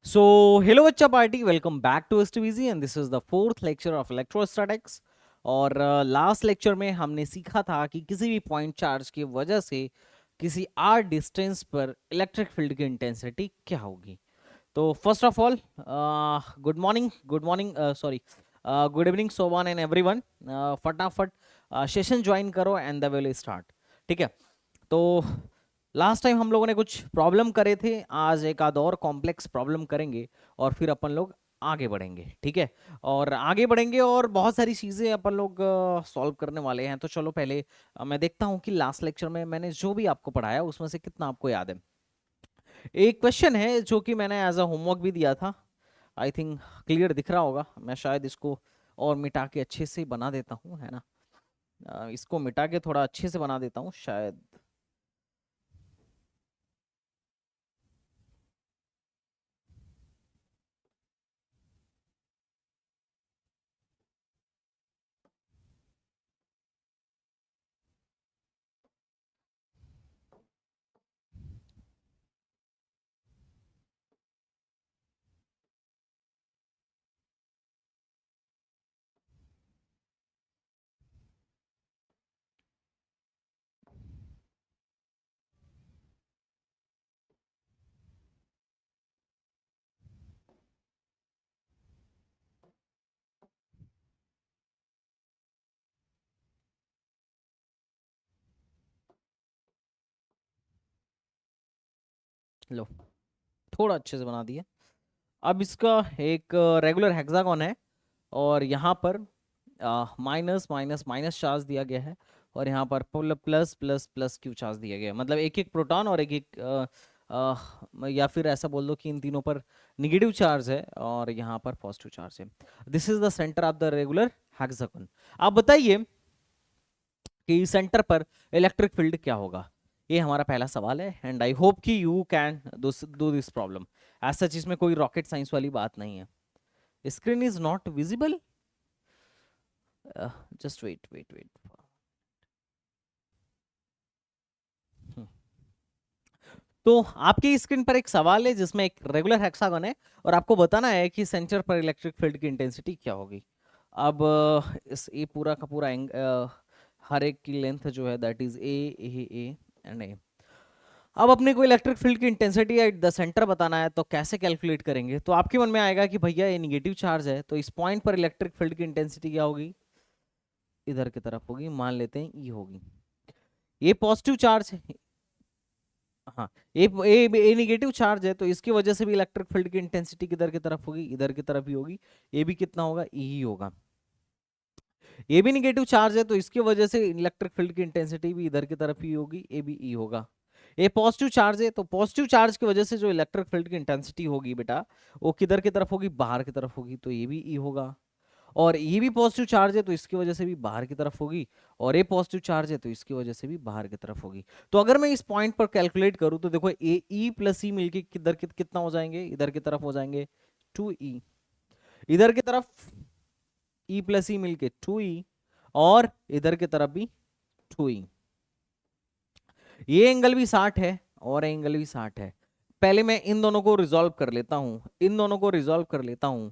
So, hello बच्चा party, welcome back to STVG and this is the fourth lecture of electrostatics. और last lecture में हमने सीखा था कि किसी भी पॉइंट चार्ज की वजह से किसी आर डिस्टेंस पर इलेक्ट्रिक फील्ड की इंटेंसिटी क्या होगी। तो first of all, good morning, sorry, good evening सोवान एंड एवरीवन। फटाफट सेशन ज्वाइन करो एंड द विल स्टार्ट। ठीक है, तो लास्ट टाइम हम लोगों ने कुछ प्रॉब्लम करे थे, आज एक आध और कॉम्प्लेक्स प्रॉब्लम करेंगे और फिर अपन लोग आगे बढ़ेंगे। ठीक है, और आगे बढ़ेंगे और बहुत सारी चीज़ें अपन लोग सॉल्व करने वाले हैं। तो चलो पहले मैं देखता हूँ कि लास्ट लेक्चर में मैंने जो भी आपको पढ़ाया उसमें से कितना आपको याद है। एक क्वेश्चन है जो कि मैंने एज अ होमवर्क भी दिया था। आई थिंक क्लियर दिख रहा होगा। मैं शायद इसको और मिटा के अच्छे से बना देता हूँ, है ना। इसको मिटा के थोड़ा अच्छे से बना देता हूँ शायद। लो, थोड़ा अच्छे से बना दिया। अब इसका एक रेगुलर हेक्सागोन है और यहाँ पर माइनस माइनस माइनस चार्ज दिया गया है और यहाँ पर plus plus plus Q charge दिया गया है। मतलब एक एक प्रोटॉन और एक एक या फिर ऐसा बोल दो कि इन तीनों पर निगेटिव चार्ज है और यहाँ पर पॉजिटिव चार्ज है। This is the centre of the regular hexagon. आप बताइए कि सेंटर पर इलेक्ट्रिक फील्ड क्या होगा। ये हमारा पहला सवाल है एंड आई होप कि you can do this problem. As such इसमें कोई रॉकेट साइंस वाली बात नहीं है। Screen is not visible, just wait wait wait. तो आपकी स्क्रीन पर एक सवाल है जिसमें एक रेगुलर हेक्सागन है और आपको बताना है कि सेंटर पर इलेक्ट्रिक फील्ड की इंटेंसिटी क्या होगी। अब इस ये पूरा का पूरा हर एक की लेंथ जो है दैट इज ए एंड ए। अब अपने को इलेक्ट्रिक फील्ड की इंटेंसिटी एट द सेंटर बताना है तो कैसे कैलकुलेट करेंगे। तो आपके मन में आएगा कि भैया ये निगेटिव चार्ज है तो इस पॉइंट पर इलेक्ट्रिक फील्ड की इंटेंसिटी क्या होगी, इधर की तरफ होगी। मान लेते हैं ई होगी। ये पॉजिटिव चार्ज है, हाँ, ये निगेटिव चार्ज है तो इसकी वजह से भी इलेक्ट्रिक फील्ड की इंटेंसिटी किधर की तरफ होगी, इधर की तरफ ही होगी। ये भी कितना होगा, ई ही होगा। ये भी निगेटिव चार्ज है तो इसकी वजह से इलेक्ट्रिक फील्ड की इंटेंसिटी भी इधर की तरफ ही होगी, ए भी ई होगा। ये पॉजिटिव चार्ज है तो पॉजिटिव चार्ज की वजह से जो इलेक्ट्रिक फील्ड की इंटेंसिटी होगी बेटा, वो किधर की तरफ होगी, बाहर की तरफ होगी, तो ये भी ई होगा। और ये भी पॉजिटिव चार्ज है तो इसकी वजह से भी बाहर की तरफ होगी, और ये पॉजिटिव चार्ज है तो इसकी वजह से भी बाहर की तरफ होगी। तो अगर मैं इस पॉइंट पर कैलकुलेट करूं तो देखो ए ई प्लस ई मिलके किधर कितना हो जाएंगे, इधर की तरफ हो जाएंगे 2e। इधर की तरफ ई प्लस ई मिलके 2e और इधर की तरफ भी 2e। ये एंगल भी 60 है और एंगल भी 60 है। पहले मैं इन दोनों को रिजॉल्व कर लेता हूं, इन दोनों को रिजॉल्व कर लेता हूं।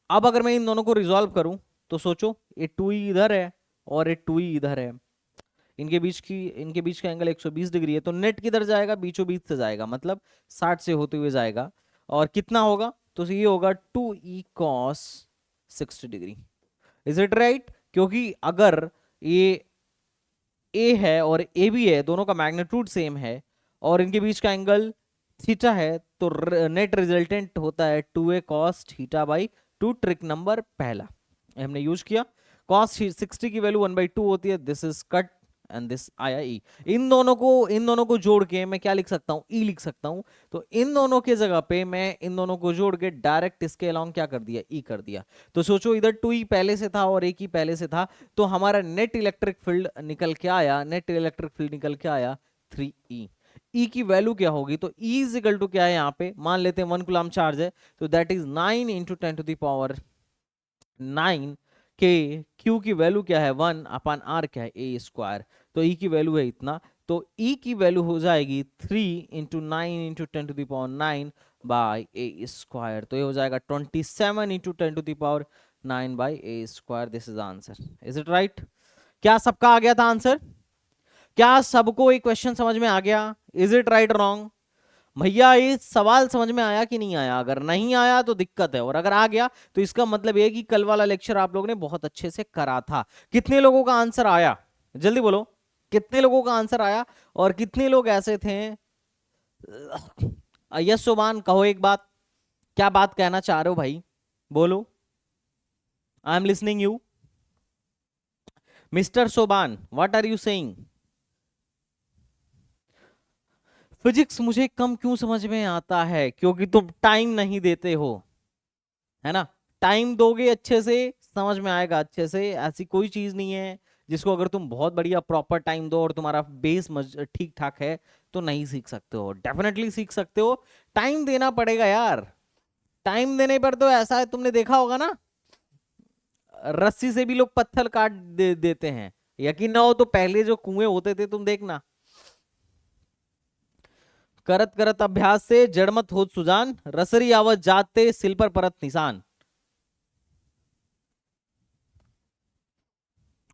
अब अगर मैं इन दोनों को रिजॉल्व करूं तो सोचो ये 2e इधर है और ये 2e इधर है। इनके बीच का एंगल 120 डिग्री है तो नेट किधर जाएगा, बीचों बीच से जाएगा, मतलब 60 से होते हुए जाएगा। और कितना होगा, तो ये होगा 2e cos 60 degree. Is it right? क्योंकि अगर ये ए है और ए भी है, दोनों का मैग्नीट्यूड सेम है और इनके बीच का एंगल थीटा है, तो नेट रिजल्टेंट होता है 2a cos theta by 2। Trick number पहला हमने यूज किया। cos 60 की वैल्यू 1/2 होती है, this is cut and this आया ई। इन दोनों को जोड़ के मैं क्या लिख सकता हूँ, ई लिख सकता हूँ। तो इन दोनों के जगह पे मैं इन दोनों को जोड़ के डायरेक्ट इसके अलाउंग क्या कर दिया, ई कर दिया। तो सोचो इधर 2e पहले से था और एक ही पहले से था, तो हमारा नेट इलेक्ट्रिक फील्ड निकल के आया, नेट इलेक्ट्रिक फील्ड निकल के आया 3e। ई की वैल्यू क्या होगी, तो ई इज इक्वल टू क्या है, यहाँ पे मान लेते हैं 1 कूलम चार्ज है तो दैट इज 9 इंटू 10⁹ के। क्यू की वैल्यू क्या है, 1/r क्या है, ए स्क्वायर। तो ई की वैल्यू है इतना, तो ई की वैल्यू हो जाएगी 3 into 9 into 10⁹ by A square, तो ये हो जाएगा 27 into 10⁻9 by A square. This is answer. Is it right? क्या सबका आ गया था आंसर? क्या सबको ये क्वेश्चन समझ में आ गया? Is it right wrong? भैया ये सवाल समझ में आया कि नहीं आया? अगर नहीं आया तो दिक्कत है, और अगर आ गया तो इसका मतलब ये कि कल वाला लेक्चर आप लोगों ने बहुत अच्छे से करा था। कितने लोगों का आंसर आया? जल्दी बोलो, कितने लोगों का आंसर आया? और कितने लोग ऐसे थे? यस सोबान कहो एक बात, क्या बात कहना चाह रहे हो भाई? बोलो, I am listening you. Mister Soban, what are you saying? Physics मुझे कम क्यों समझ में आता है? क्योंकि तुम टाइम नहीं देते हो, है ना? टाइम दोगे अच्छे से समझ में आएगा अच्छे से। ऐसी कोई चीज नहीं है जिसको अगर तुम बहुत बढ़िया प्रॉपर टाइम दो और तुम्हारा बेस ठीक ठाक है तो नहीं सीख सकते हो। डेफिनेटली सीख सकते हो, टाइम देना पड़ेगा यार। टाइम देने पर तो ऐसा है, तुमने देखा होगा ना, रस्सी से भी लोग पत्थर काट देते हैं। यकीन ना हो तो पहले जो कुएं होते थे तुम देखना, करत करत अभ्यास से जड़मत होत सुजान, रसरी आवत जाते सिल पर परत निशान।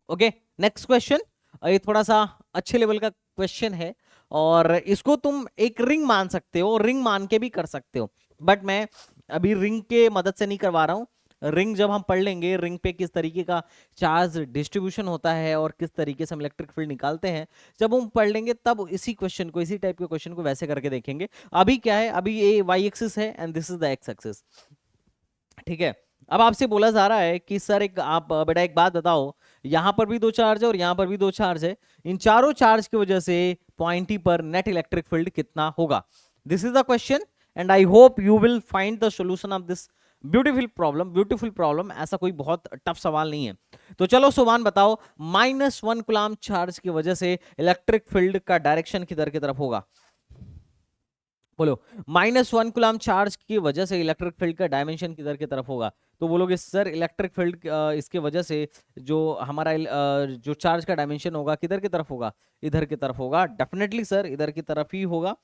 Okay, next question. ये थोड़ा सा अच्छे लेवल का क्वेश्चन है, और इसको तुम एक रिंग मान सकते हो, रिंग मान के भी कर सकते हो, बट मैं अभी रिंग के मदद से नहीं करवा रहा हूं। रिंग जब हम पढ़ लेंगे, रिंग पे किस तरीके का चार्ज डिस्ट्रीब्यूशन होता है और किस तरीके से हम इलेक्ट्रिक फील्ड निकालते हैं, जब हम पढ़ लेंगे तब इसी क्वेश्चन को, इसी टाइप के क्वेश्चन को वैसे करके देखेंगे। अभी क्या है, अभी ये वाई एक्सिस है and this is the x axis. ठीक है, अब आपसे बोला जा रहा है कि सर एक आप बेटा एक बात बताओ, यहां पर भी दो चार्ज है और यहां पर भी दो चार्ज है, इन चारों चार्ज की वजह से पॉइंट ई पर नेट इलेक्ट्रिक फील्ड कितना होगा? This is the question and I hope you will find the solution of this beautiful problem. Beautiful problem, ऐसा कोई बहुत टफ सवाल नहीं है। तो चलो सुभान बताओ, -1 कूलम चार्ज की वजह से इलेक्ट्रिक फील्ड का डायरेक्शन किधर की तरफ होगा? बोलो, -1 कूलम चार्ज की वजह से इलेक्ट्रिक फील्ड का डायमेंशन किधर की तरफ होगा? तो बोलोगे सर इलेक्ट्रिक फील्ड इसके वजह से जो हमारा जो चार्ज का डायमेंशन होगा किधर की तरफ होगा? इधर की तरफ होगा। डेफिनेटली सर इधर की तरफ ही होगा।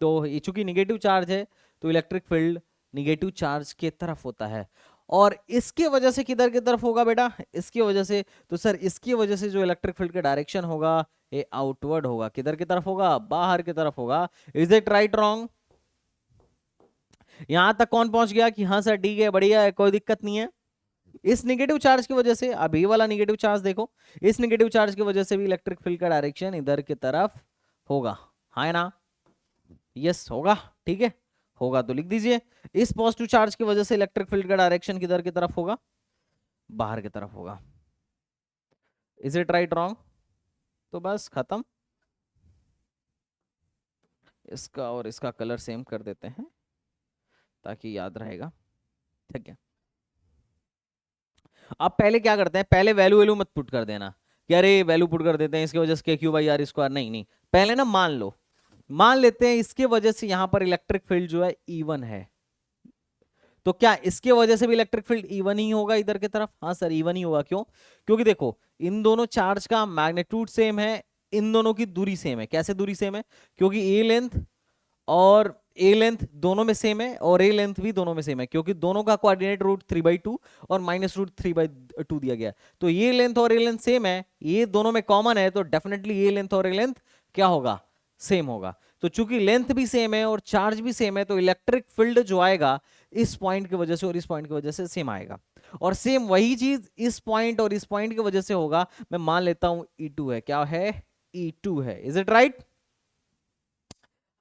तो ये चूंकि निगेटिव चार्ज है तो इलेक्ट्रिक फील्ड निगेटिव चार्ज की तरफ होता है। और इसके वजह से किधर की तरफ होगा बेटा? इसकी वजह से, तो सर इसकी वजह से जो इलेक्ट्रिक फील्ड का डायरेक्शन होगा ये आउटवर्ड होगा। किधर की तरफ होगा? बाहर की तरफ होगा। Is it right wrong? यहां तक कौन पहुंच गया कि हाँ सर ठीक है, बढ़िया है, कोई दिक्कत नहीं है। इस नेगेटिव चार्ज की वजह से, अब ये वाला नेगेटिव चार्ज देखो, इस नेगेटिव चार्ज की वजह से भी इलेक्ट्रिक फील्ड का डायरेक्शन इधर की तरफ होगा, है ना? यस होगा, ठीक है, होगा तो लिख दीजिए। इस पॉजिटिव चार्ज की वजह से इलेक्ट्रिक फील्ड का डायरेक्शन किधर की तरफ होगा? बाहर की तरफ होगा। Is it right wrong? तो बस खत्म। इसका और इसका कलर सेम कर देते हैं ताकि याद रहेगा। ठीक है, अब पहले क्या करते हैं, पहले वैल्यू वैल्यू मत पुट कर देना कि अरे वैल्यू पुट कर देते हैं इसकी वजह से के क्यू बाई आर स्क्वायर। नहीं नहीं, पहले ना मान लो, मान लेते हैं इसके वजह से यहां पर इलेक्ट्रिक फील्ड जो है E1 है, तो क्या इसके वजह से भी इलेक्ट्रिक फील्ड E1 ही होगा इधर की तरफ? हाँ सर E1 ही होगा। क्यों? क्योंकि देखो इन दोनों चार्ज का मैग्नीट्यूड सेम है, इन दोनों की दूरी सेम है। कैसे दूरी सेम है? क्योंकि ए लेंथ दोनों में सेम है और ए लेंथ भी दोनों में सेम है, क्योंकि दोनों का कोऑर्डिनेट √3/2 और -√3/2 दिया गया। तो ये लेंथ और ए लेंथ सेम है, ये दोनों में कॉमन है, तो डेफिनेटली ये लेंथ और ए लेंथ क्या होगा? सेम होगा। तो चूंकि लेंथ भी सेम है और चार्ज भी सेम है, तो इलेक्ट्रिक फील्ड जो आएगा इस पॉइंट की वजह से और इस पॉइंट की वजह से सेम आएगा। और सेम वही चीज इस पॉइंट और इस पॉइंट की वजह से होगा। मैं मान लेता हूं E2 है। क्या है? E2 है। Is it right?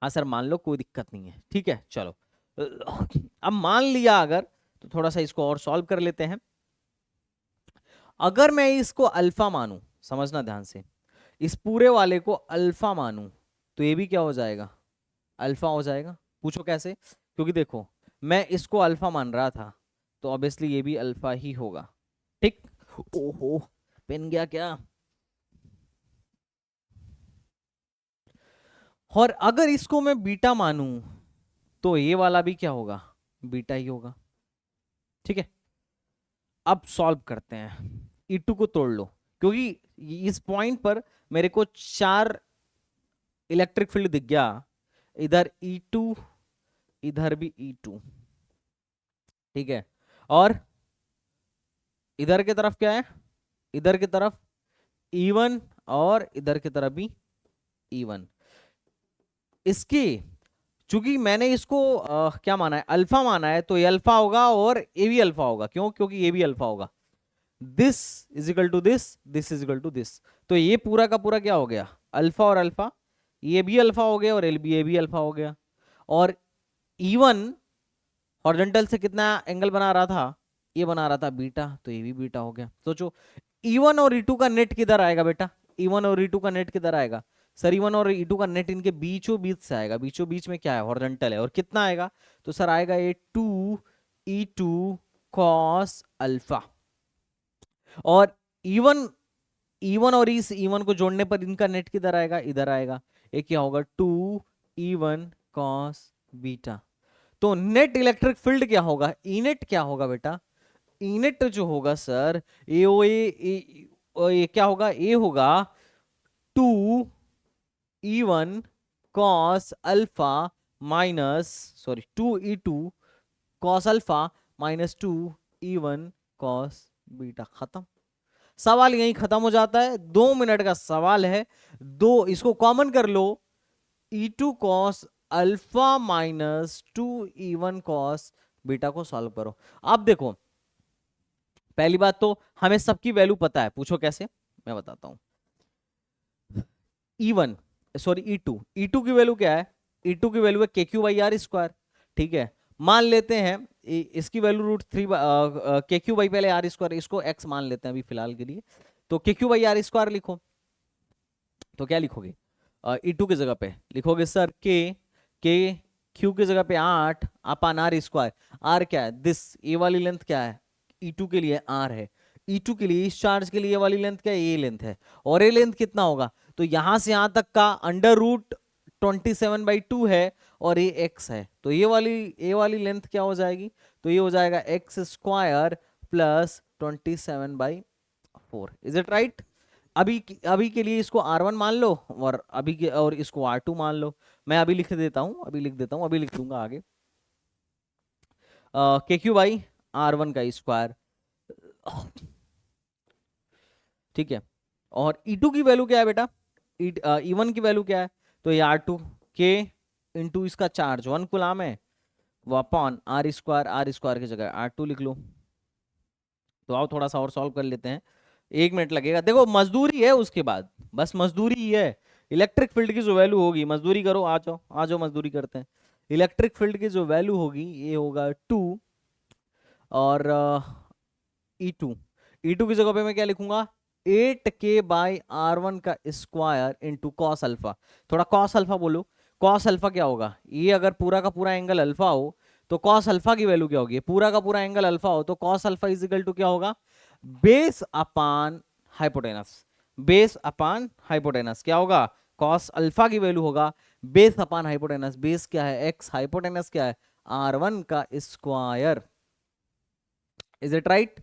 हाँ सर मान लो, कोई दिक्कत नहीं है, ठीक है। चलो अब मान लिया अगर, तो थोड़ा सा इसको और सॉल्व कर लेते हैं। अगर मैं इसको अल्फा मानूं, समझना ध्यान से, इस पूरे वाले को अल्फा मानूं, तो ये भी क्या हो जाएगा? अल्फा हो जाएगा। पूछो कैसे? क्योंकि देखो मैं इसको अल्फा मान रहा था, तो ऑब्वियसली ये भी अल्फा ही होगा। ठीक? ओहो, पेन गया क्या? और अगर इसको मैं बीटा मानूं, तो ये वाला भी क्या होगा? बीटा ही होगा। ठीक है, अब सॉल्व करते हैं। E2 को तोड़ लो, क्योंकि इस पॉइंट पर मेरे को 4 इलेक्ट्रिक फील्ड दिख गया। इधर E2 इधर भी E2, ठीक है। और इधर की तरफ क्या है, इधर की तरफ E1 और इधर की तरफ भी E1। इसकी चूंकि मैंने इसको क्या माना है, अल्फा माना है, तो ये अल्फा होगा और ये भी अल्फा होगा। क्यों? क्योंकि ये भी अल्फा होगा। This is equal to this is equal to this. तो ये पूरा का पूरा क्या हो गया, अल्फा और अल्फा, ये भी अल्फा हो गया और ये भी अल्फा हो गया। और E1 हॉरिजॉन्टल से कितना एंगल बना रहा था, ये बना रहा था बीटा, तो ये भी बीटा हो गया। सोचो E1 और E2 का नेट किधर आएगा बेटा, E1 और E2 का नेट किधर आएगा सर, E1 और E2 का नेट इनके बीचों बीच से आएगा। बीचों बीच में क्या है, हॉरिजॉन्टल है। और कितना आएगा, तो सर आएगा ये 2E2 cos अल्फा। और E1 E1 और इस E1 को जोड़ने पर इनका नेट किधर आएगा, इधर आएगा। ये क्या होगा, 2E1 cos बीटा। तो नेट इलेक्ट्रिक फील्ड क्या होगा, ई नेट क्या होगा बेटा, ई नेट जो होगा सर, ये क्या होगा, ये होगा 2E1 cos alpha minus, sorry 2E2 cos alpha minus 2E1 cos beta. खत्म, सवाल यहीं खत्म हो जाता है। 2 मिनट का सवाल है, दो इसको कॉमन कर लो, E2 cos alpha minus 2E1 cos beta को सॉल्व करो। अब देखो, पहली बात तो हमें सबकी वैल्यू पता है, पूछो कैसे, मैं बताता हूं। E1 सॉरी E2 की वैल्यू क्या है, E2 की वैल्यू है KQ/R²। ठीक है, मान लेते हैं इसकी वैल्यू √3 KQ बाई पहले R², इसको x मान लेते हैं अभी फिलहाल के लिए। तो KQ/R² लिखो, तो क्या लिखोगे, E2 की जगह पे लिखोगे सर के Q की जगह पे 8 अपान R²। R क्या है, दिस, ये वाली लेंथ क्या है, E2 के लिए R है। E2 के लिए, इस चार्ज के लिए वाली लेंथ क्या है, ये लेंथ है। और ये लेंथ कितना होगा, तो यहां से यहां तक का √27/2 है, और ये x है। तो ये वाली लेंथ क्या हो जाएगी, तो ये हो जाएगा x² plus 27/4। Is it right. अभी के लिए इसको R1 मान लो, और और इसको R2 मान लो। मैं अभी लिख देता हूं, अभी लिख दूंगा आगे। KQ/R1 का स्क्वायर, ठीक है। और E2 की वैल्यू क्या है बेटा, E1 की वैल्यू क्या है, तो ये R2 के इंटू इसका चार्ज 1 कूलम है, वो अपॉन R² की जगह R2 लिख लो। तो आओ थोड़ा सा और सॉल्व कर लेते हैं, 1 मिनट लगेगा। देखो मजदूरी है, उसके बाद बस मजदूरी ही है। इलेक्ट्रिक फील्ड की जो वैल्यू होगी, मजदूरी करो, आ जाओ आ जाओ, मजदूरी करते हैं। इलेक्ट्रिक फील्ड की जो वैल्यू होगी, ये होगा 2, और E2 की जगह पे मैं क्या लिखूंगा, 8K/R1 का स्क्वायर इंटू कॉस अल्फा। थोड़ा कॉस अल्फा बोलो, कॉस अल्फा क्या होगा, ये अगर पूरा का पूरा एंगल अल्फा हो तो कॉस अल्फा की वैल्यू क्या होगी, पूरा का पूरा एंगल अल्फा हो तो cos alpha is equal to क्या होगा, base upon hypotenuse. Base upon hypotenuse क्या होगा, कॉस अल्फा की वैल्यू होगा बेस अपान हाइपोटेनस। बेस क्या है x, हाइपोटेनस क्या है R1 का स्क्वायर। इज इट राइट,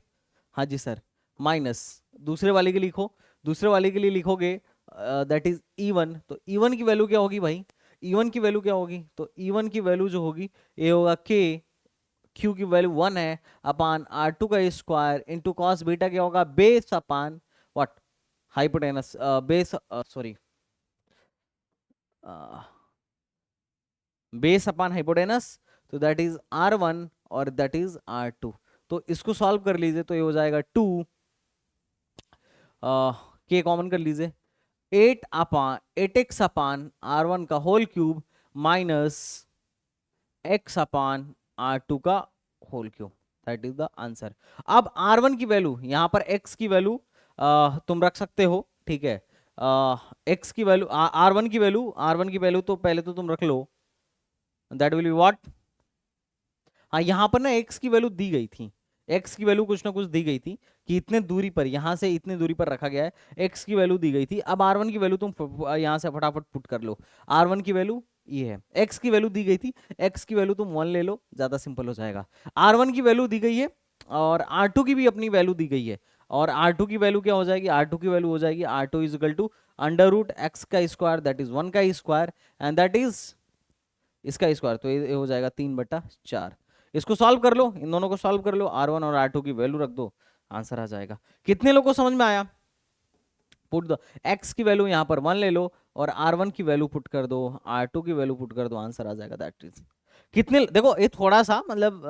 हाँ जी सर। माइनस दूसरे वाले के लिखो, दूसरे वाले के लिए लिखोगे दैट इज E1। तो E1 की वैल्यू क्या होगी भाई, E1 की वैल्यू क्या होगी, तो E1 की वैल्यू जो होगी ये होगा K, Q की वैल्यू 1 है, अपान R2 का स्क्वायर इंटू कॉस बीटा क्या होगा, base upon what, hypotenuse, base, sorry, base upon hypotenuse. तो दैट इज R1 और दैट इज R2। तो इसको सॉल्व कर लीजिए, तो ये हो जाएगा 2, K कॉमन कर लीजिए, 8x अपान R1 का whole cube minus x upon R2 का whole cube, that is the answer. अब R1 की वैल्यू, यहां पर x की वैल्यू तुम रख सकते हो, ठीक है। x की वैल्यू, R1 की वैल्यू तो पहले तो तुम रख लो, दैट विल बी व्हाट, हाँ यहाँ पर ना x की वैल्यू दी गई थी, x की वैल्यू कुछ ना कुछ दी गई थी कि इतने दूरी पर, यहां से इतने दूरी पर रखा गया है, x की वैल्यू दी गई थी। अब R1 की वैल्यू तुम यहां से फटाफट पुट कर लो, R1 की वैल्यू ये है, x की वैल्यू दी गई थी, x की वैल्यू तुम 1 ले लो, ज्यादा सिंपल हो जाएगा। R1 की वैल्यू दी गई है और R2 की भी अपनी वैल्यू दी गई है, और R2 की वैल्यू क्या हो जाएगी, R2 की वैल्यू हो जाएगी R2 is equal to under root x का स्क्वायर दैट इज 1 का स्क्वायर, एंड दैट इज इसका स्क्वायर, तो ये हो जाएगा 3/4। इसको सॉल्व कर लो, इन दोनों को सॉल्व कर लो, R1 और R2 की वैल्यू रख दो, आंसर आ जाएगा। कितने लोगों को समझ में आया? पुट द x की वैल्यू यहाँ पर 1 ले लो और R1 की वैल्यू पुट कर दो, R2 की वैल्यू पुट कर दो, आंसर आ जाएगा। दैट इज कितने, देखो ये थोड़ा सा मतलब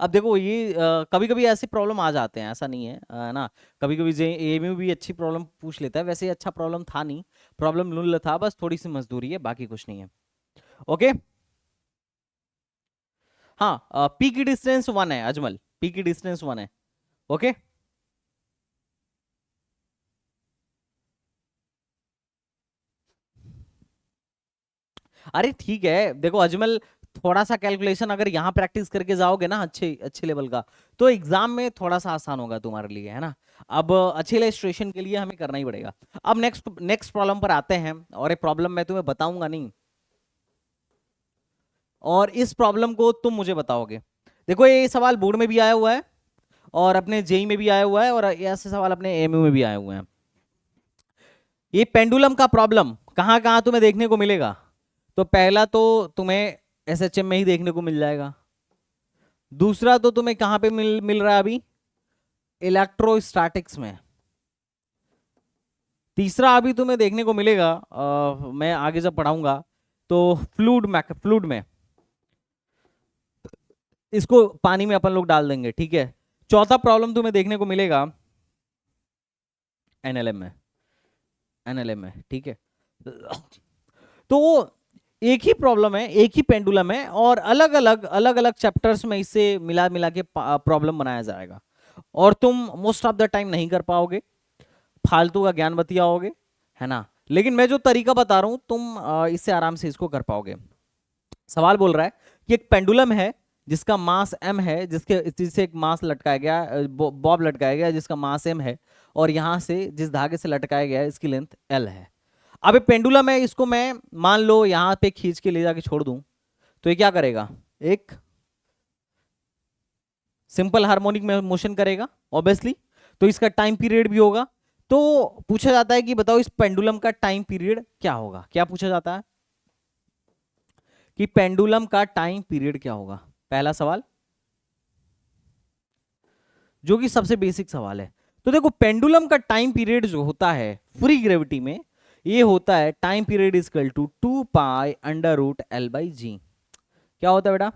अब देखो ये कभी कभी ऐसी प्रॉब्लम आ जाते हैं, ऐसा नहीं है ना, कभी कभी एएमयू भी अच्छी प्रॉब्लम पूछ लेता है, वैसे अच्छा प्रॉब्लम था नहीं, प्रॉब्लम नुल था, बस थोड़ी सी मजदूरी है, बाकी कुछ नहीं है। ओके, हाँ पी की डिस्टेंस 1 है अजमल, पी की डिस्टेंस 1 है। ओके, अरे ठीक है, देखो अजमल, थोड़ा सा कैलकुलेशन अगर यहाँ प्रैक्टिस करके जाओगे ना अच्छे अच्छे लेवल का, तो एग्जाम में थोड़ा सा आसान होगा तुम्हारे लिए, है ना। अब अच्छे इलस्ट्रेशन के लिए हमें करना ही पड़ेगा। अब नेक्स्ट नेक्स्ट प्रॉब्लम पर आते हैं, और एक प्रॉब्लम मैं तुम्हें बताऊंगा नहीं, और इस प्रॉब्लम को तुम मुझे बताओगे। देखो ये सवाल बोर्ड में भी आया हुआ है, और अपने जेई में भी आया हुआ है, और ऐसे सवाल अपने एमयू में भी आए हुए हैं। ये पेंडुलम का प्रॉब्लम कहाँ कहाँ तुम्हें देखने को मिलेगा? तो पहला तो तुम्हें एसएचएम में ही देखने को मिल जाएगा, दूसरा तो तुम्हें कहां पे मिल रहा है अभी, इलेक्ट्रोस्टैटिक्स में, तीसरा अभी तुम्हें देखने को मिलेगा मैं आगे जब पढ़ाऊंगा तो फ्लूड में, इसको पानी में अपन लोग डाल देंगे, ठीक है। चौथा प्रॉब्लम तुम्हें देखने को मिलेगा एनएलएम में, एनएलएम में, ठीक है। तो एक ही प्रॉब्लम है, एक ही पेंडुलम है, और अलग अलग चैप्टर्स में इसे मिला मिला के प्रॉब्लम बनाया जाएगा, और तुम मोस्ट ऑफ द टाइम नहीं कर पाओगे, फालतू का ज्ञान बतियाओगे, है ना। लेकिन मैं जो तरीका बता रहा हूं तुम इससे आराम से इसको कर पाओगे। सवाल बोल रहा है कि एक पेंडुलम है जिसका मास m है, जिससे एक मास लटकाया गया, बॉब लटकाया गया जिसका मास m है, और यहां से जिस धागे से लटकाया गया है इसकी लेंथ l है। अब ये पेंडुलम है, इसको मैं मान लो यहां पे खींच के ले जाके छोड़ दूं, तो ये क्या करेगा, एक सिंपल हार्मोनिक में मोशन करेगा ऑब्वियसली, तो इसका टाइम पीरियड भी होगा। तो पूछा जाता है कि बताओ इस पेंडुलम का टाइम पीरियड क्या होगा, क्या पूछा जाता है कि पेंडुलम का टाइम पीरियड क्या होगा, पहला सवाल, जो कि सबसे बेसिक सवाल है। तो देखो पेंडुलम का टाइम पीरियड जो होता है फ्री ग्रेविटी में, ये होता है time period is equal to 2π√L/g। क्या होता है बेटा,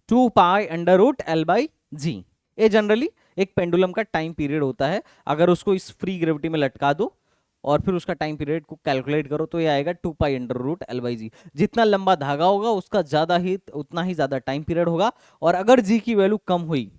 2π√L/g। ये जनरली एक पेंडुलम का टाइम पीरियड होता है। अगर उसको इस फ्री ग्रेविटी में लटका दो और फिर उसका टाइम पीरियड को कैलकुलेट करो तो ये आएगा 2π√L/g। जितना लंबा धागा होगा उसका ज्यादा ही, उतना ही ज्यादा टाइम पीरियड होगा, और अगर जी की वैल्यू कम हुई,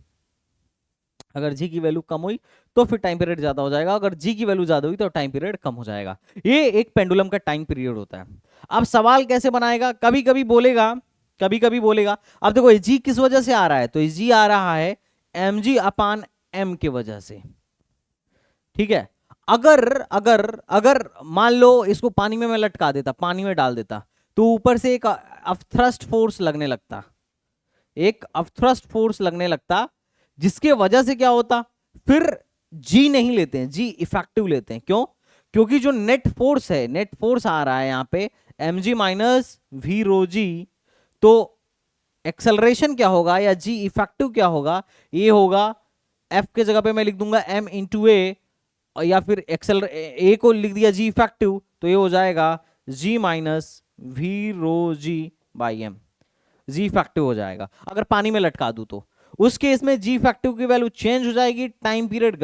अगर जी की वैल्यू कम हुई तो फिर टाइम पीरियड ज्यादा हो जाएगा, अगर जी की वैल्यू ज्यादा हुई तो टाइम पीरियड कम हो जाएगा। ये एक पेंडुलम का टाइम पीरियड होता है। अब सवाल कैसे बनाएगा, कभी कभी बोलेगा, कभी कभी बोलेगा, अब देखो जी किस वजह से आ रहा है, तो जी आ रहा है mg/m के वजह से, ठीक है। अगर अगर अगर मान लो इसको पानी में मैं लटका देता, पानी में डाल देता, तो ऊपर से एक अपथ्रस्ट फोर्स लगने लगता, एक अपथ्रस्ट फोर्स लगने लगता, जिसके वजह से क्या होता, फिर जी नहीं लेते हैं, जी इफेक्टिव लेते हैं। क्यों? क्योंकि जो नेट फोर्स है, नेट फोर्स आ रहा है यहाँ पे mg-v ρg, तो एक्सेलरेशन क्या होगा या जी इफेक्टिव क्या होगा, ये होगा F के जगह पे मैं लिख दूंगा m इंटू ए, या फिर एक्सेल ए को लिख दिया जी इफेक्टिव, तो ये हो जाएगा g-v ρg/m, जी इफेक्टिव हो जाएगा अगर पानी में लटका दूं तो। उस केस में जी इफेक्टिव की वैल्यू चेंज हो जाएगी, टाइम पीरियड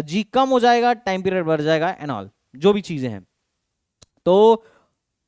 जी कम हो जाएगा, टाइम पीरियड बढ़ जाएगा, एंड ऑल जो भी चीजें हैं। तो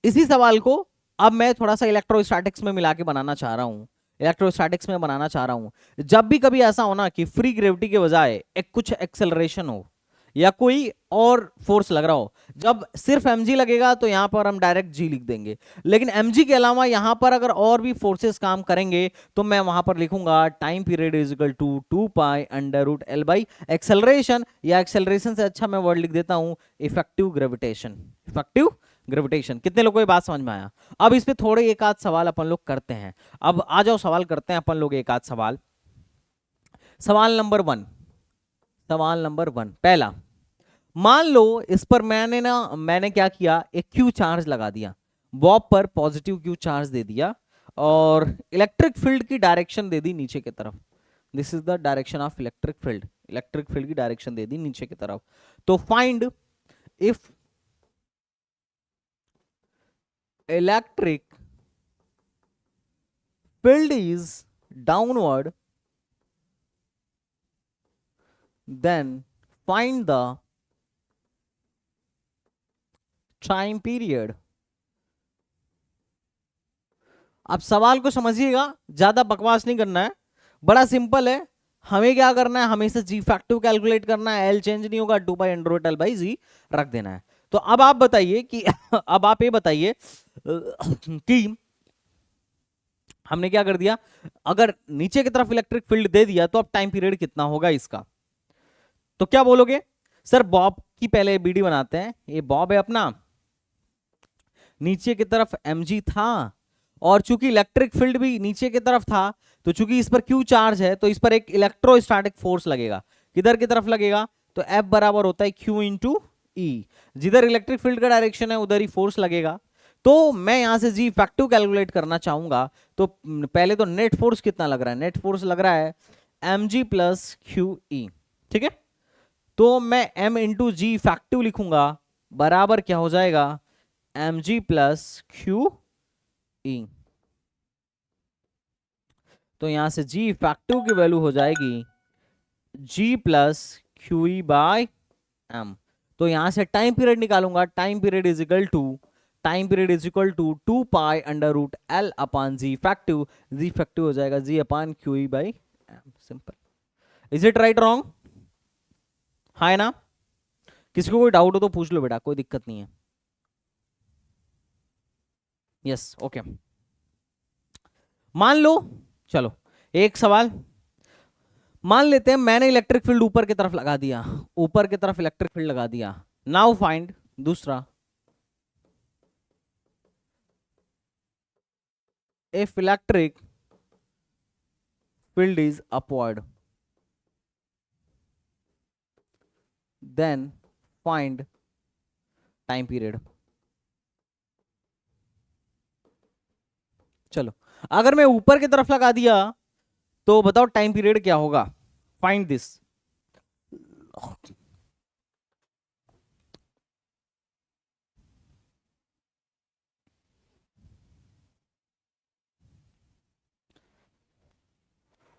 इसी सवाल को अब मैं थोड़ा सा इलेक्ट्रोस्टैटिक्स में मिला के बनाना चाह रहा हूं, इलेक्ट्रोस्टैटिक्स में बनाना चाह रहा हूं। जब भी कभी ऐसा हो ना कि फ्री ग्रेविटी के बजाय एक कुछ एक्सेलरेशन हो या कोई और फोर्स लग रहा हो, जब सिर्फ mg लगेगा तो यहां पर हम डायरेक्ट g लिख देंगे, लेकिन mg के अलावा यहां पर अगर और भी फोर्सेस काम करेंगे तो मैं वहां पर लिखूंगा time period is equal to 2π√L/ acceleration, या एक्सेलरेशन से अच्छा मैं वर्ड लिख देता हूं इफेक्टिव ग्रेविटेशन, इफेक्टिव ग्रेविटेशन। कितने लोगों को ये बात समझ में आया? अब इस पे थोड़े एक आध सवाल अपन लोग करते हैं। अब आ जाओ सवाल करते हैं अपन लोग एक आध सवाल। सवाल नंबर 1, सवाल नंबर 1 पहला, मान लो इस पर मैंने क्या किया, एक क्यू चार्ज लगा दिया। बॉब पर पॉजिटिव क्यू चार्ज दे दिया और इलेक्ट्रिक फील्ड की डायरेक्शन दे दी नीचे की तरफ। This is the direction of electric field, electric field की डायरेक्शन दे दी नीचे की तरफ। तो find if electric field is downward then find the time period। आप सवाल को समझिएगा, ज्यादा बकवास नहीं करना है, बड़ा सिंपल है। हमें क्या करना है, हमें से जी फैक्टिव कैलकुलेट करना है, एल चेंज नहीं होगा, 2 by under root L by G रख देना है। तो अब आप बताइए कि अब आप ये बताइए कि हमने क्या कर दिया, अगर नीचे की तरफ इलेक्ट्रिक फील्ड दे दिया तो अब टाइम पीरियड कितना होगा इसका। तो क्या बोलोगे, सर बॉब की पहले बीडी बनाते हैं, ये बॉब है अपना, नीचे की तरफ mg था और चूंकि इलेक्ट्रिक फील्ड भी नीचे की तरफ था तो चूंकि इस पर क्यू चार्ज है तो इस पर एक इलेक्ट्रोस्टैटिक फोर्स लगेगा। किधर की तरफ लगेगा, तो F बराबर होता है Q इंटू ई, जिधर इलेक्ट्रिक फील्ड का डायरेक्शन है उधर ही फोर्स लगेगा। तो मैं यहां से जी फैक्टिव कैलकुलेट करना चाहूंगा, तो पहले तो नेट फोर्स कितना लग रहा है, नेट फोर्स लग रहा है mg प्लस क्यू ई, ठीक है। तो मैं m इंटू जी फैक्टिव लिखूंगा, बराबर क्या हो जाएगा mg प्लस क्यू ई। तो यहां से g फैक्टिव की वैल्यू हो जाएगी g plus Q E by M. तो यहां से टाइम पीरियड निकालूंगा, time period is equal to, time period is equal to 2 pi under root L upon G effective, G effective हो जाएगा G upon Q E by M. Simple. Is it right wrong, हाँ है ना। किसी को कोई doubt हो तो पूछ लो बेटा, कोई दिक्कत नहीं है। Yes okay. मान लो, चलो एक सवाल मान लेते हैं, मैंने इलेक्ट्रिक फील्ड ऊपर की तरफ लगा दिया, ऊपर की तरफ इलेक्ट्रिक फील्ड लगा दिया। नाउ फाइंड दूसरा, if electric field is upward then find time period. चलो अगर मैं ऊपर की तरफ लगा दिया तो बताओ टाइम पीरियड क्या होगा, फाइंड दिस।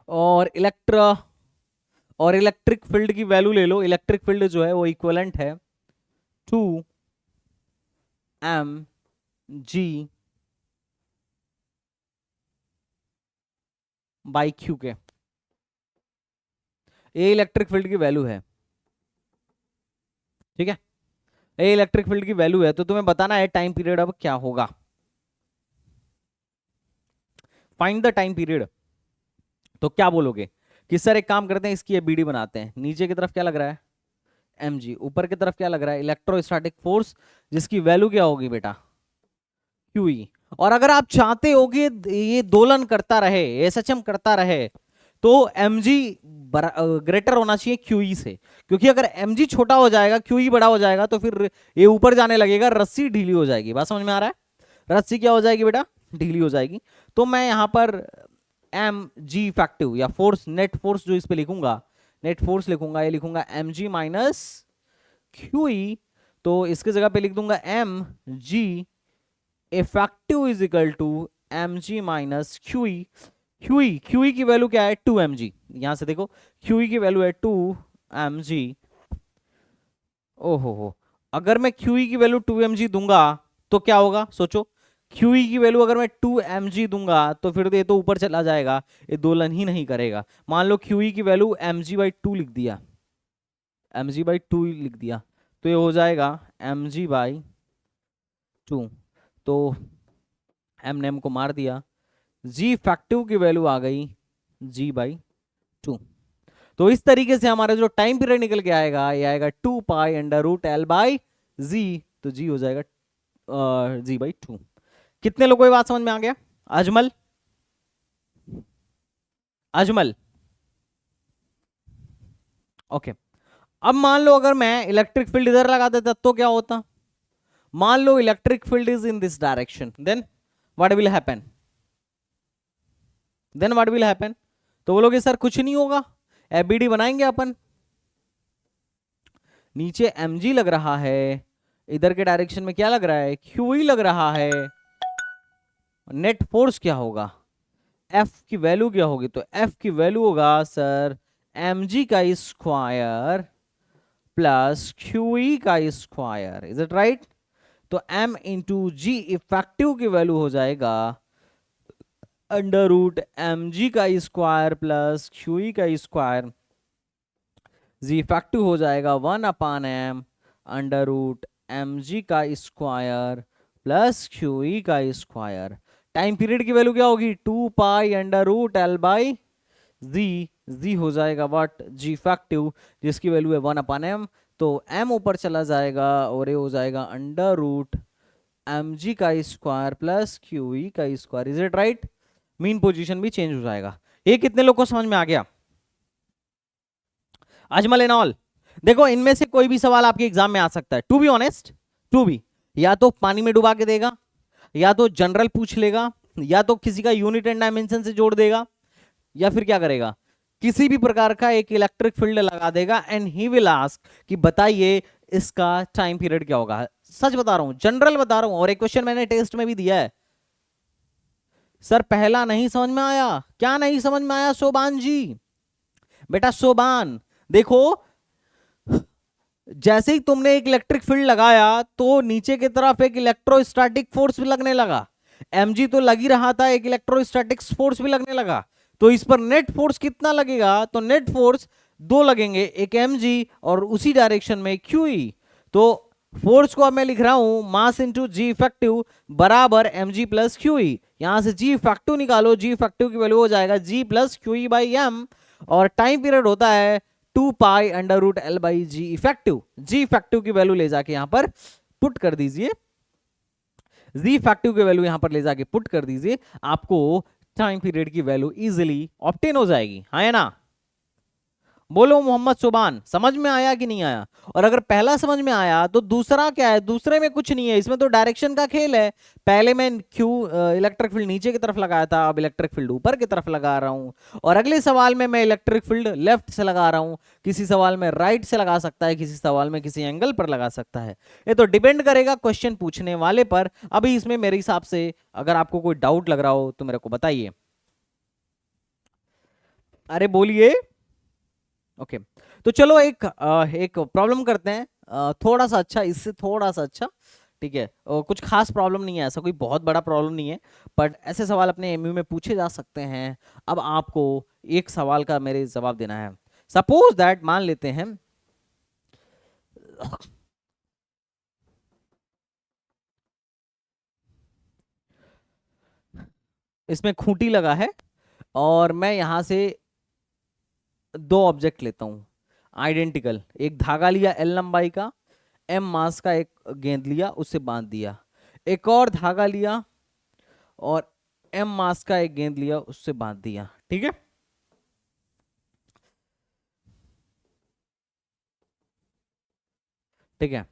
और इलेक्ट्रिक फील्ड की वैल्यू ले लो, इलेक्ट्रिक फील्ड जो है वो इक्विवेलेंट है 2 mg बाई क्यू के, ये इलेक्ट्रिक फील्ड की वैल्यू है, ठीक है। ये इलेक्ट्रिक फील्ड की वैल्यू है, तो तुम्हें बताना है टाइम पीरियड अब क्या होगा। Find the time period. तो क्या बोलोगे कि सर एक काम करते हैं, इसकी बीडी बनाते हैं, नीचे की तरफ क्या लग रहा है mg, ऊपर की तरफ क्या लग रहा है इलेक्ट्रोस्टैटिक फोर्स, जिसकी वैल्यू क्या होगी बेटा QE। और अगर आप चाहते हो कि ये दोलन करता रहे, एसएचएम करता रहे, तो mg ग्रेटर होना चाहिए QE से, क्योंकि अगर mg छोटा हो जाएगा QE बड़ा हो जाएगा तो फिर ये ऊपर जाने लगेगा, रस्सी ढीली हो जाएगी। बात समझ में आ रहा है, रस्सी क्या हो जाएगी बेटा, ढीली हो जाएगी। तो मैं यहां पर mg फैक्टिव या फोर्स, नेट फोर्स जो इस पे लिखूंगा, नेट फोर्स लिखूंगा, ये लिखूंगा mg माइनस QE। तो इसके जगह पे लिख दूंगा mg effective is equal to mg minus QE। QE की वैल्यू क्या है 2 mg, यहां से देखो QE की वैल्यू है 2 mg। ओहो हो, अगर मैं QE की वैल्यू 2 mg दूंगा तो क्या होगा सोचो, QE की वैल्यू अगर मैं 2 mg दूंगा तो फिर ये तो ऊपर चला जाएगा, ये दोलन ही नहीं करेगा। मान लो QE की वैल्यू mg बाई 2 लिख दिया, mg बाई 2 लिख दिया, तो ये हो जाएगा mg बाई 2। तो एम ने एम को मार दिया, जी फैक्टिव की वैल्यू आ गई जी बाई 2। तो इस तरीके से हमारा जो टाइम पीरियड निकल के आएगा, ये आएगा 2 pi under root L by G, तो जी हो जाएगा जी बाई 2। कितने लोगों को ये बात समझ में आ गया, अजमल, अजमल ओके। अब मान लो अगर मैं इलेक्ट्रिक फील्ड इधर लगा देता तो क्या होता, मान लो electric field is in this direction, then what will happen? तो बोलोगे सर कुछ नहीं होगा, एबीडी बनाएंगे अपन, नीचे mg लग रहा है, इधर के डायरेक्शन में क्या लग रहा है, QE लग रहा है, नेट फोर्स क्या होगा, F की वैल्यू क्या होगी? तो F की वैल्यू होगा सर mg का स्क्वायर प्लस QE का स्क्वायर, इज इट राइट? तो m इंटू जी इफेक्टिव की वैल्यू हो जाएगा अंडर रूट mg का स्क्वायर प्लस QE का स्क्वायर, जी इफेक्टिव हो जाएगा 1/m अंडर रूट mg का स्क्वायर प्लस QE का स्क्वायर। टाइम पीरियड की वैल्यू क्या होगी? 2 pi under root L by G हो जाएगा व्हाट, जी इफेक्टिव, जिसकी वैल्यू है 1/m। तो m ऊपर चला जाएगा और ये हो जाएगा अंडर रूट mg का स्क्वायर प्लस QE का square, is it right? Mean position भी चेंज हो जाएगा। ये कितने लोग को समझ में आ गया? अजमल एंड ऑल, देखो इनमें से कोई भी सवाल आपके एग्जाम में आ सकता है, to be honest, to be, या तो पानी में डुबा के देगा, या तो जनरल पूछ लेगा, या तो किसी का यूनिट एंड डायमेंशन से जोड़ देगा, या फिर क्या करेगा, किसी भी प्रकार का एक इलेक्ट्रिक फील्ड लगा देगा एंड ही विल आस्क कि बताइए इसका टाइम पीरियड क्या होगा। सच बता रहा हूं, जनरल बता रहा हूं, और एक क्वेश्चन मैंने टेस्ट में भी दिया है। सर पहला नहीं समझ में आया? क्या नहीं समझ में आया शोभान जी? बेटा शोभान देखो, जैसे ही तुमने एक इलेक्ट्रिक फील्ड लगाया तो नीचे की तरफ एक इलेक्ट्रोस्टैटिक फोर्स भी लगने लगा, mg तो लग ही रहा था, एक इलेक्ट्रोस्टैटिक फोर्स भी लगने लगा, तो इस पर नेट फोर्स कितना लगेगा? तो नेट फोर्स दो लगेंगे, एक mg और उसी डायरेक्शन में QE। तो फोर्स को अब मैं लिख रहा हूं मास इंटू जी इफेक्टिव बराबर mg प्लस QE। यहां से जी इफेक्टिव निकालो, जी इफेक्टिव की वैल्यू हो जाएगा g plus QE by m, और टाइम पीरियड होता है 2 pi under root L by g effective. G effective की वैल्यू ले जाके यहां पर पुट कर दीजिए, जी इफेक्टिव की वैल्यू यहां पर ले जाके पुट कर दीजिए, आपको टाइम पीरियड की वैल्यू इजीली ऑब्टेन हो जाएगी, हाँ है ना? बोलो मोहम्मद सुबान, समझ में आया कि नहीं आया? और अगर पहला समझ में आया तो दूसरा क्या है? दूसरे में कुछ नहीं है, इसमें तो डायरेक्शन का खेल है। पहले मैं क्यू इलेक्ट्रिक फील्ड नीचे की तरफ लगाया था, अब इलेक्ट्रिक फील्ड ऊपर की तरफ लगा रहा हूं, और अगले सवाल में मैं इलेक्ट्रिक फील्ड लेफ्ट से लगा रहा हूं, किसी सवाल में राइट से लगा सकता है, किसी सवाल में किसी एंगल पर लगा सकता है। ये तो डिपेंड करेगा क्वेश्चन पूछने वाले पर। अभी इसमें मेरे हिसाब से अगर आपको कोई डाउट लग रहा हो तो मेरे को बताइए। अरे बोलिए। ओके तो चलो एक प्रॉब्लम करते हैं, थोड़ा सा अच्छा, इससे थोड़ा सा अच्छा, ठीक है? कुछ खास प्रॉब्लम नहीं है, ऐसा कोई बहुत बड़ा प्रॉब्लम नहीं है, बट ऐसे सवाल अपने एमयू में पूछे जा सकते हैं। अब आपको एक सवाल का मेरे जवाब देना है। सपोज दैट, मान लेते हैं इसमें खूंटी लगा है और मैं यहां से दो ऑब्जेक्ट लेता हूं आइडेंटिकल, एक धागा लिया L लंबाई का, M मास का एक गेंद लिया, उससे बांध दिया, एक और धागा लिया और M मास का एक गेंद लिया, उससे बांध दिया, ठीक है? ठीक है,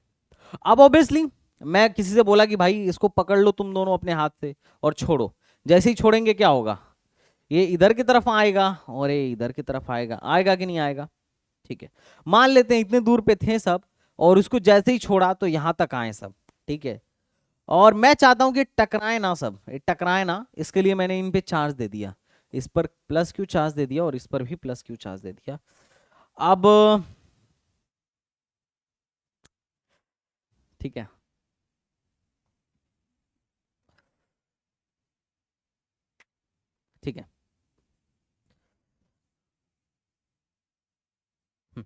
अब ऑब्वियसली मैं किसी से बोला कि भाई इसको पकड़ लो तुम दोनों अपने हाथ से और छोड़ो, जैसे ही छोड़ेंगे क्या होगा? ये इधर की तरफ आएगा और ये इधर की तरफ आएगा, आएगा कि नहीं आएगा? ठीक है, मान लेते हैं इतने दूर पे थे सब और उसको जैसे ही छोड़ा तो यहां तक आए सब, ठीक है? और मैं चाहता हूं कि टकराए ना सब, ये टकराए ना, इसके लिए मैंने इन पे चार्ज दे दिया, इस पर प्लस क्यू चार्ज दे दिया और इस पर भी प्लस क्यू चार्ज दे दिया। अब ठीक है, ठीक है, हम्म,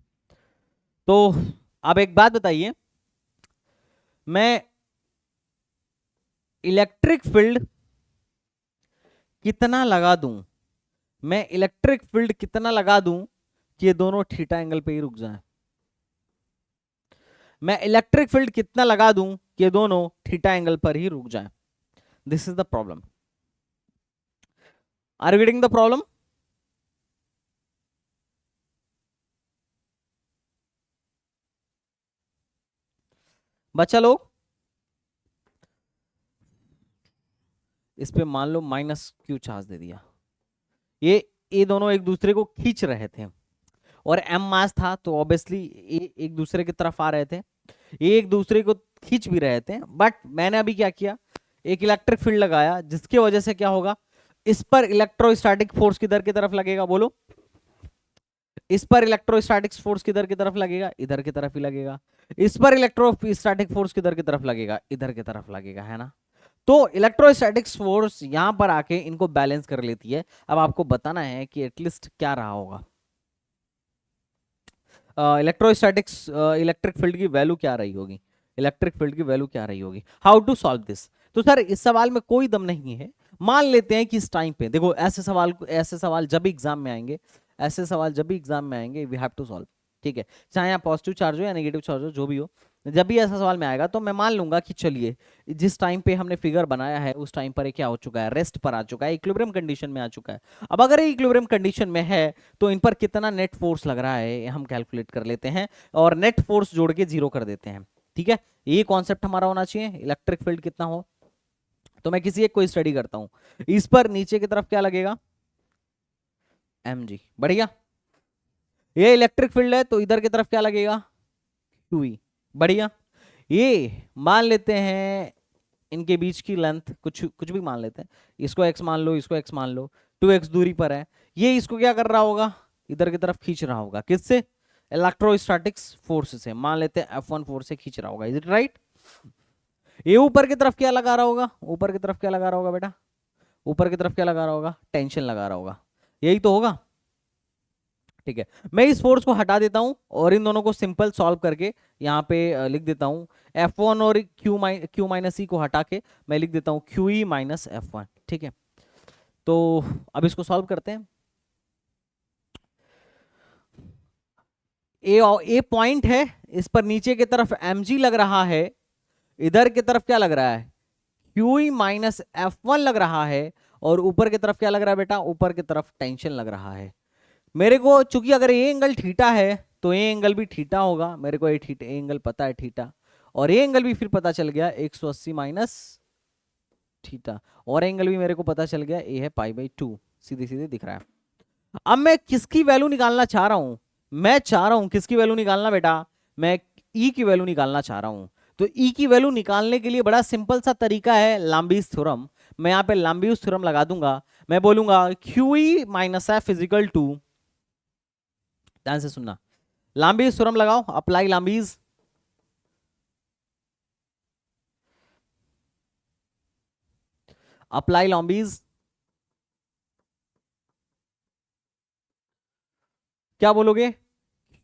तो अब एक बात बताइए, मैं इलेक्ट्रिक फील्ड कितना लगा दूं, मैं इलेक्ट्रिक फील्ड कितना लगा दूं कि ये दोनों थीटा एंगल पे ही रुक जाएं? मैं इलेक्ट्रिक फील्ड कितना लगा दूं कि ये दोनों थीटा एंगल पर ही रुक जाएं? This is the problem. Are you getting the problem? बच्चा लोग इस पे मान लो माइनस क्यू चार्ज दे दिया। ये दोनों एक दूसरे को खींच रहे थे और एम मास था तो ऑब्वियसली ये एक दूसरे की तरफ आ रहे थे, ये एक दूसरे को खींच भी रहे थे। बट मैंने अभी क्या किया, एक इलेक्ट्रिक फील्ड लगाया जिसकी वजह से क्या होगा, इस पर इलेक्ट्रोस्टैटिक फोर्स किधर की तरफ लगेगा बोलो, इस पर इलेक्ट्रोस्टैटिक फोर्स किधर की तरफ लगेगा, इधर की तरफ ही लगेगा। इस पर इलेक्ट्रोस्टैटिक फोर्स किधर की तरफ लगेगा, इधर की तरफ लगेगा, है ना। तो इलेक्ट्रोस्टैटिक फोर्स यहां पर आके इनको बैलेंस कर लेती है। अब आपको बताना है कि एटलीस्ट क्या रहा होगा, इलेक्ट्रोस्टैटिक्स इलेक्ट्रिक फील्ड की वैल्यू क्या रही होगी, इलेक्ट्रिक फील्ड की वैल्यू क्या रही होगी, हाउ टू सॉल्व दिस। तो सर इस सवाल में कोई दम नहीं है। मान लेते हैं कि इस टाइम पे देखो, ऐसे सवाल जब भी एग्जाम में आएंगे, ऐसे सवाल जब भी एग्जाम में आएंगे वी हैव टू सॉल्व, ठीक है, चाहे यहाँ पॉजिटिव चार्ज हो या नेगेटिव चार्ज हो, जो भी हो, जब भी ऐसा सवाल में आएगा तो मैं मान लूंगा कि चलिए जिस टाइम पे हमने फिगर बनाया है उस टाइम पर ये क्या हो चुका है, रेस्ट पर आ चुका है, इक्विलिब्रियम कंडीशन में आ चुका है। अब अगर ये इक्विलिब्रियम कंडीशन में है तो इन पर कितना नेट फोर्स लग रहा है ये हम कैलकुलेट कर लेते हैं और नेट फोर्स जोड़ के जीरो कर देते हैं, ठीक है। ये कॉन्सेप्ट हमारा होना चाहिए, इलेक्ट्रिक फील्ड कितना हो। तो मैं किसी एक को स्टडी करता हूं, इस पर नीचे की तरफ क्या लगेगा, mg, बढ़िया। ये इलेक्ट्रिक फील्ड है तो इधर की तरफ क्या लगेगा, QE, बढ़िया। ये मान लेते हैं इनके बीच की लेंथ कुछ कुछ भी मान लेते हैं, इसको x मान लो, इसको x मान लो, 2x दूरी पर है। ये इसको क्या कर रहा होगा, इधर की तरफ खींच रहा होगा, किससे, इलेक्ट्रोस्टैटिक्स फोर्स से, मान लेते हैं F1 फोर्स से खींच रहा होगा, इज इट राइट। ये ऊपर की तरफ क्या लगा रहा होगा, ऊपर की तरफ क्या लगा रहा होगा बेटा, ऊपर की तरफ क्या लगा रहा होगा, टेंशन लगा रहा होगा, यही तो होगा, ठीक है। मैं इस फोर्स को हटा देता हूं और इन दोनों को सिंपल सॉल्व करके यहाँ पे लिख देता हूं, F1 और Q माइनस ई को हटा के मैं लिख देता हूं QE माइनस F1, ठीक है। तो अब इसको सॉल्व करते हैं। ए पॉइंट है, इस पर नीचे की तरफ mg लग रहा है, इधर की तरफ क्या लग रहा है, QE माइनस F1 लग रहा है, और ऊपर की तरफ क्या लग रहा है बेटा, ऊपर की तरफ टेंशन लग रहा है। मेरे को चूंकि अगर ये एंगल थीटा है तो ये एंगल भी थीटा होगा, मेरे को ये थीटा एंगल पता है थीटा, और ये एंगल भी फिर पता चल गया 180 माइनस थीटा, और एंगल भी मेरे को पता चल गया ए है π/2, सीधे सीधे दिख रहा है। अब मैं किसकी वैल्यू निकालना चाह रहा हूं, मैं चाह रहा हूं किसकी वैल्यू निकालना बेटा, मैं ई की वैल्यू निकालना चाह रहा हूं। तो ई की वैल्यू निकालने के लिए बड़ा सिंपल सा तरीका है, लाम्बीज थ्योरम। मैं यहाँ पे लाम्बीज थ्योरम लगा दूंगा, मैं बोलूंगा QE minus F is equal to, ध्यान से सुनना, लाम्बीज थ्योरम लगाओ, अप्लाई लाम्बीज, अप्लाई लॉम्बीज, क्या बोलोगे,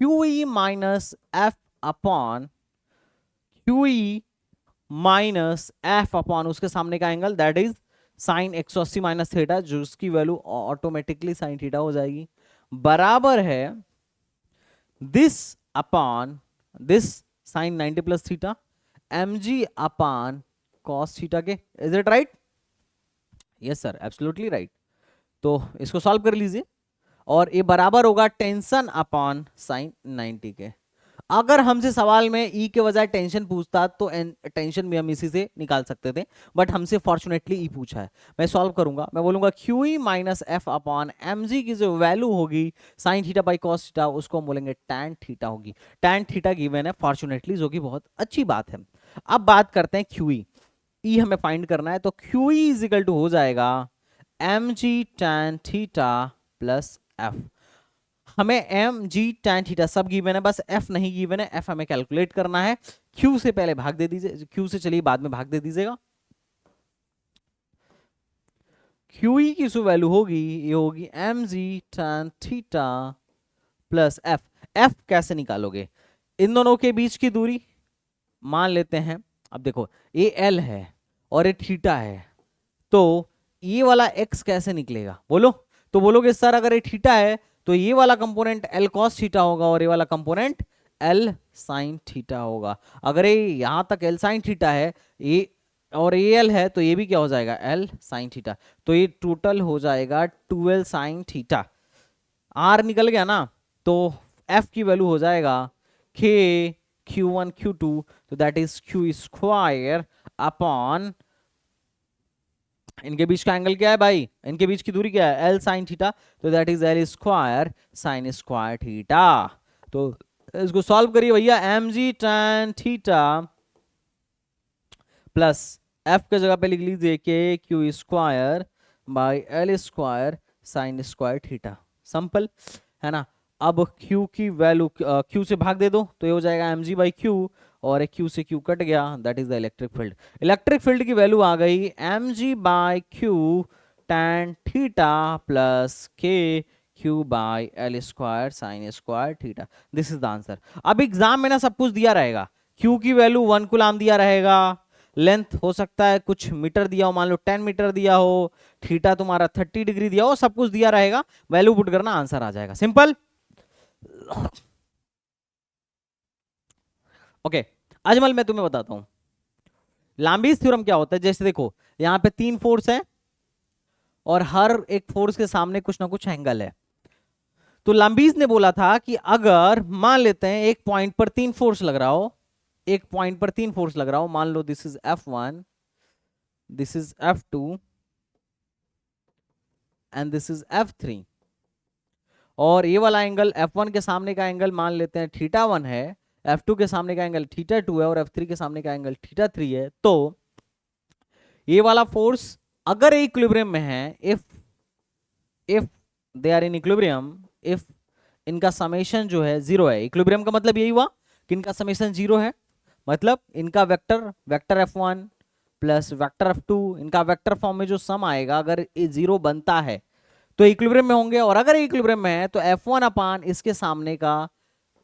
QE minus F upon QE minus F upon उसके सामने का angle that is sine 180 minus theta, जो उसकी वैल्यू ऑटोमेटिकली साइन थीटा हो जाएगी, बराबर है this upon this sine 90 plus theta mg upon cos theta के, is it right, yes sir absolutely right. तो इसको सॉल्व कर लीजिए और ये बराबर होगा टेंशन अपॉन साइन 90 के। अगर हमसे सवाल में ई के बजाय टेंशन पूछता तो टेंशन भी हम इसी से निकाल सकते थे, बट हमसे फॉर्चुनेटली ई पूछा है। मैं सॉल्व करूंगा, मैं बोलूंगा QE minus F upon mg की जो वैल्यू होगी sine theta by cos theta, उसको हम बोलेंगे टैन थीटा होगी। टैन थीटा गिवन है फॉर्चुनेटली, जो कि बहुत अच्छी बात है। अब बात करते हैं QE, ई हमें फाइंड करना है, तो QE इज इक्वल टू हो जाएगा mg tan theta plus f। हमें mg tan थीटा सब गिवन है, बस f नहीं गिवन है, f हमें कैलकुलेट करना है। q से पहले भाग दे दीजिए, q से चलिए बाद में भाग दे दीजिएगा। QE की जो वैल्यू होगी ये होगी mg tan theta plus f। f कैसे निकालोगे, इन दोनों के बीच की दूरी मान लेते हैं। अब देखो ये l है और ये थीटा है, तो ये वाला x कैसे निकलेगा बोलो, तो बोलोगे सर अगर ये थीटा है तो ये वाला कंपोनेंट l cos थीटा होगा और ये वाला कंपोनेंट l sin थीटा होगा। अगर ये यहां तक l sin थीटा है ये और ये l है तो ये भी क्या हो जाएगा l sin थीटा, तो ये टोटल हो जाएगा 2l sin थीटा। r निकल गया ना, तो f की वैल्यू हो जाएगा k q1 q2, तो that is q square upon इनके बीच का एंगल क्या है भाई, इनके बीच की दूरी क्या है, एल साइन थीटा, तो that is L square sine square theta. तो इसको सॉल्व करिए भैया, M G tan theta plus F के जगह पे लिख लीजिए K Q square by L square sine square theta, simple है ना। अब Q की वैल्यू Q से भाग दे दो तो ये हो जाएगा mg बाई क्यू, और एक Q से Q कट गया, that is the electric field. Electric field की वैल्यू आ गई mg by Q tan theta plus k Q by L square sine square theta, this is the answer. अब exam में ना सब कुछ दिया रहेगा, Q की वैल्यू 1 कूलाम दिया रहेगा, लेंथ हो सकता है कुछ मीटर दिया हो, मान लो 10 मीटर दिया हो, थीटा तुम्हारा 30 डिग्री दिया हो, सब कुछ दिया रहेगा, वैल्यू पुट करना आंसर आ जाएगा, सिंपल। ओके अजमल मैं तुम्हें बताता हूं लाम्बीज थ्योरम क्या होता है। जैसे देखो यहां पे 3 फोर्स है और हर एक फोर्स के सामने कुछ ना कुछ एंगल है। तो लाम्बीज ने बोला था कि अगर मान लेते हैं एक पॉइंट पर 3 फोर्स लग रहा हो, एक पॉइंट पर 3 फोर्स लग रहा हो, मान लो this is F1, this is F2 and this is F3, और ये वाला एंगल F1 के सामने का एंगल मान लेते हैं θ1 है, F2 के सामने का एंगल θ2 है, और F3 के सामने का एंगल θ3 है। तो ये वाला फोर्स अगर इक्विलिब्रियम में है, if they are in equilibrium, if इनका समेशन जो है जीरो है, इक्विलिब्रियम का मतलब यही हुआ कि इनका समेशन जीरो है, मतलब इनका vector vector F1 plus vector F2, इनका वेक्टर फॉर्म में जो सम आएगा अगर ये जीरो बनता है तो इक्विलिब्रियम में होंगे, और अगर इक्विलिब्रियम में है तो F1 अपान इसके सामने का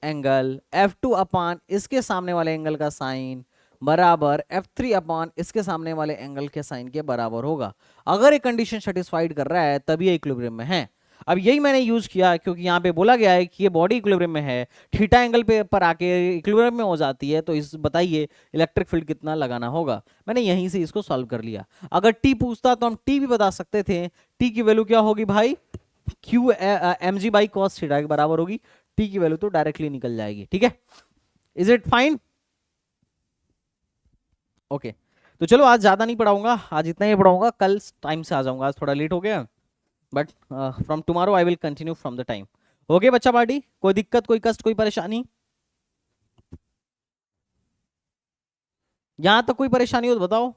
एंगल, F2 अपान इसके सामने वाले एंगल का साइन बराबर F3 अपान इसके सामने वाले एंगल के साइन के बराबर होगा। अगर एक कंडीशन सेटिस्फाइड कर रहा है तभी ये इक्विलिब्रियम में है। अब यही मैंने यूज किया क्योंकि यहाँ पे बोला गया है कि ये बॉडी इक्विलिब्रियम में है, थीटा एंगल पे पर आके इक्विलिब्रियम में हो जाती है, तो इस बताइए इलेक्ट्रिक फील्ड कितना लगाना होगा। मैंने यहीं से इसको सॉल्व कर लिया। अगर टी पूछता तो हम टी भी बता सकते थे, टी की वैल्यू क्या होगी भाई, Q M G by cos theta के बराबर होगी, टी की वैल्यू तो डायरेक्टली निकल जाएगी, ठीक है। Is it fine? ओके तो चलो आज ज्यादा नहीं पढ़ाऊंगा, आज इतना ही पढ़ाऊंगा, कल टाइम से आ जाऊंगा, आज थोड़ा लेट हो गया, but from tomorrow I will continue from the time. Okay बच्चा पार्टी, कोई दिक्कत कोई कष्ट कोई परेशानी, यहां तक कोई परेशानी हो तो बताओ।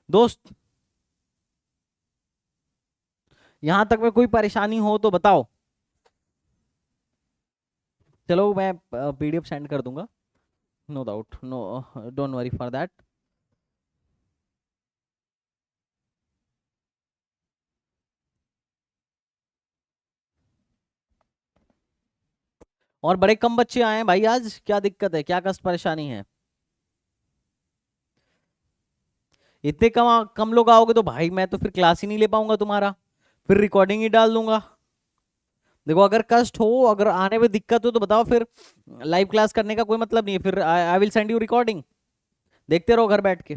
दोस्त यहां तक में कोई परेशानी हो तो बताओ। चलो मैं पीडीएफ सेंड कर दूंगा, no doubt, no don't worry for that. और बड़े कम बच्चे आए हैं भाई आज, क्या दिक्कत है, क्या कष्ट परेशानी है? इतने कम कम लोग आओगे तो भाई मैं तो फिर क्लास ही नहीं ले पाऊंगा तुम्हारा, फिर रिकॉर्डिंग ही डाल दूंगा। देखो अगर कष्ट हो, अगर आने में दिक्कत हो तो बताओ, फिर लाइव क्लास करने का कोई मतलब नहीं है, फिर I will send you recording, देखते रहो घर बैठ के,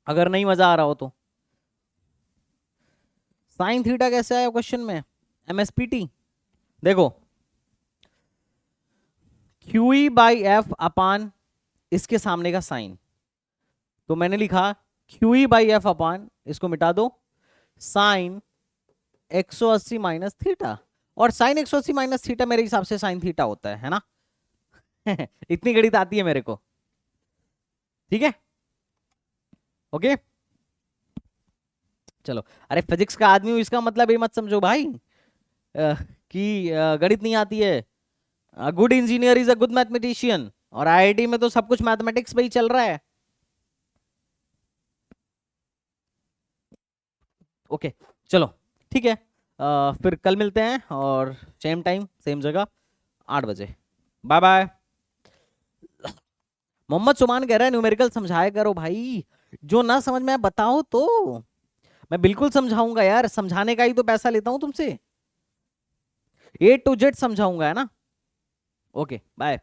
अगर नहीं मजा आ रहा हो तो। साइन थीटा कैसे आया क्वेश्चन में, एमएसपीटी देखो, क्यू ई बाई एफ अपान इसके सामने का साइन, तो मैंने लिखा क्यू ई बाई एफ अपान, इसको मिटा दो, साइन 180 माइनस थीटा, और साइन 180 माइनस थीटा मेरे हिसाब से साइन थीटा होता है ना। इतनी गणित आती है मेरे को, ठीक है। ओके चलो, अरे फिजिक्स का आदमी हूं इसका मतलब ये मत समझो भाई कि गणित नहीं आती है। Good engineer is a good mathematician, और आईआईटी में तो सब कुछ मैथमेटिक्स पे ही चल रहा है। ओके चलो ठीक है, फिर कल मिलते हैं, और सेम टाइम सेम जगह 8 बजे। Bye bye. मोहम्मद सुमान कह रहा है न्यूमेरिकल समझाया करो भाई, जो ना समझ में आए बताओ तो, मैं बिल्कुल समझाऊंगा यार, समझाने का ही तो पैसा लेता हूं तुमसे, A to Z समझाऊंगा, है ना। Okay bye.